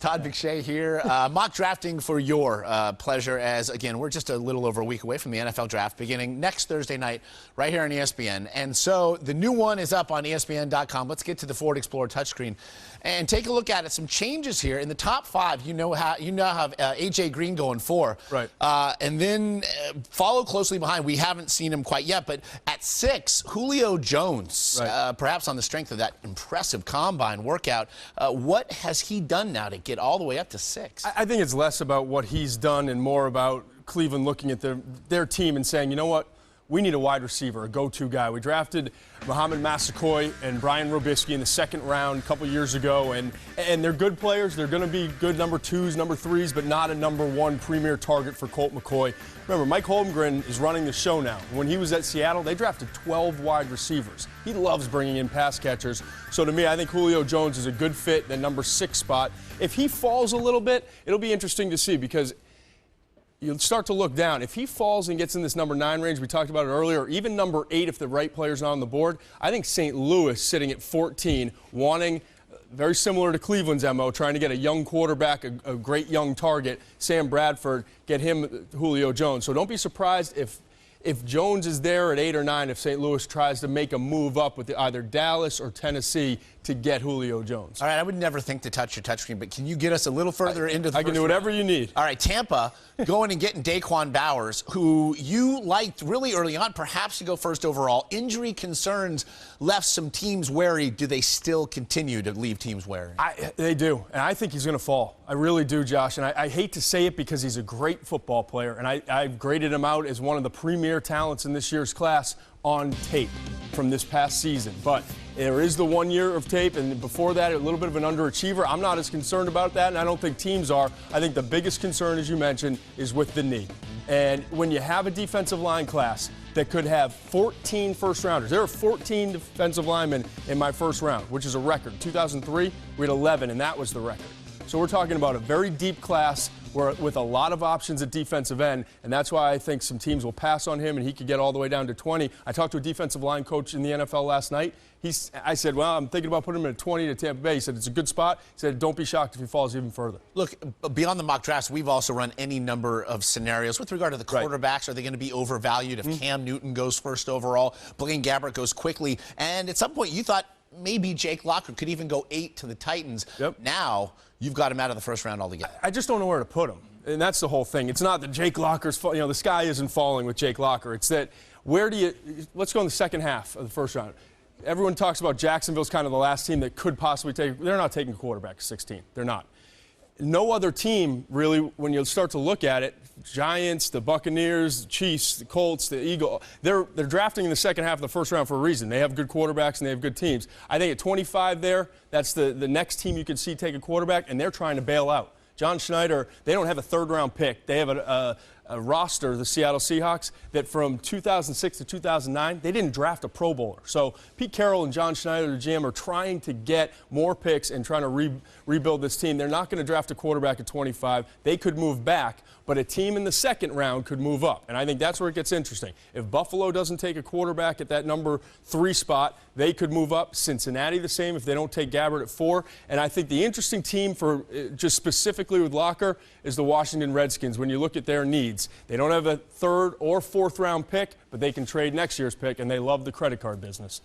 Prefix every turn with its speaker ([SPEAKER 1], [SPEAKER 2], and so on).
[SPEAKER 1] Todd McShay here, mock drafting for your pleasure as, again, we're just a little over a week away from the NFL draft beginning next Thursday night right here on ESPN. And so the new one is up on ESPN.com. Let's get to the Ford Explorer touchscreen and take a look at it. Some changes here. In the top 5, you now have A.J. Green going 4.
[SPEAKER 2] Right.
[SPEAKER 1] And then follow closely behind. We haven't seen him quite yet, but at 6, Julio Jones,
[SPEAKER 2] right.
[SPEAKER 1] Perhaps on the strength of that impressive combine workout. What has he done now to get all the way up to 6?
[SPEAKER 2] I think it's less about what he's done and more about Cleveland looking at their team and saying, you know what, we need a wide receiver, a go-to guy. We drafted Muhammad Massaquoi and Brian Robisky in the 2nd round a couple years ago, and they're good players. They're going to be good number 2s, number 3s, but not a number 1 premier target for Colt McCoy. Remember, Mike Holmgren is running the show now. When he was at Seattle, they drafted 12 wide receivers. He loves bringing in pass catchers. So to me, I think Julio Jones is a good fit, the number 6 spot. If he falls a little bit, it'll be interesting to see because you'll start to look down. If he falls and gets in this number 9 range, we talked about it earlier, or even number 8 if the right player's not on the board, I think St. Louis sitting at 14, wanting, very similar to Cleveland's MO, trying to get a young quarterback, a great young target, Sam Bradford, get him Julio Jones. So don't be surprised if Jones is there at 8 or 9, if St. Louis tries to make a move up with either Dallas or Tennessee to get Julio Jones.
[SPEAKER 1] All right, I would never think to touch your touchscreen, but can you get us a little further into the
[SPEAKER 2] I can do whatever you need.
[SPEAKER 1] All right, Tampa going and getting Daquan Bowers, who you liked really early on, perhaps to go first overall. Injury concerns left some teams wary. Do they still continue to leave teams wary?
[SPEAKER 2] They do, and I think he's going to fall. I really do, Josh, and I hate to say it because he's a great football player, and I've graded him out as one of the premier talents in this year's class on tape from this past season. But there is the 1 year of tape, and before that, a little bit of an underachiever. I'm not as concerned about that, and I don't think teams are. I think the biggest concern, as you mentioned, is with the knee. And when you have a defensive line class that could have 14 first-rounders, there are 14 defensive linemen in my first round, which is a record. 2003, we had 11, and that was the record. So we're talking about a very deep class with a lot of options at defensive end, and that's why I think some teams will pass on him and he could get all the way down to 20. I talked to a defensive line coach in the NFL last night. I said, well, I'm thinking about putting him at 20 to Tampa Bay. He said, it's a good spot. He said, don't be shocked if he falls even further.
[SPEAKER 1] Look, beyond the mock drafts, we've also run any number of scenarios with regard to the quarterbacks. Right. Are they going to be overvalued if Cam Newton goes first overall, Blaine Gabbert goes quickly, and at some point you thought maybe Jake Locker could even go 8 to the Titans.
[SPEAKER 2] Yep.
[SPEAKER 1] Now you've got him out of the first round altogether.
[SPEAKER 2] I just don't know where to put him. And that's the whole thing. It's not that Jake Locker's, the sky isn't falling with Jake Locker. It's that let's go in the second half of the first round. Everyone talks about Jacksonville's kind of the last team that could possibly they're not taking a quarterback at 16. They're not. No other team really, when you start to look at it, Giants, the Buccaneers, the Chiefs, the Colts, the Eagles, they're drafting in the second half of the first round for a reason. They have good quarterbacks and they have good teams. I think at 25 there, that's the next team you could see take a quarterback, and they're trying to bail out. John Schneider, they don't have a 3rd-round pick. They have a roster, the Seattle Seahawks, that from 2006 to 2009, they didn't draft a Pro Bowler. So Pete Carroll and John Schneider, the GM, are trying to get more picks and trying to rebuild this team. They're not going to draft a quarterback at 25. They could move back, but a team in the 2nd round could move up. And I think that's where it gets interesting. If Buffalo doesn't take a quarterback at that number 3 spot, they could move up. Cincinnati the same if they don't take Gabbert at 4. And I think the interesting team for just specifically with Locker is the Washington Redskins when you look at their needs. They don't have a 3rd or 4th round pick, but they can trade next year's pick, and they love the credit card business.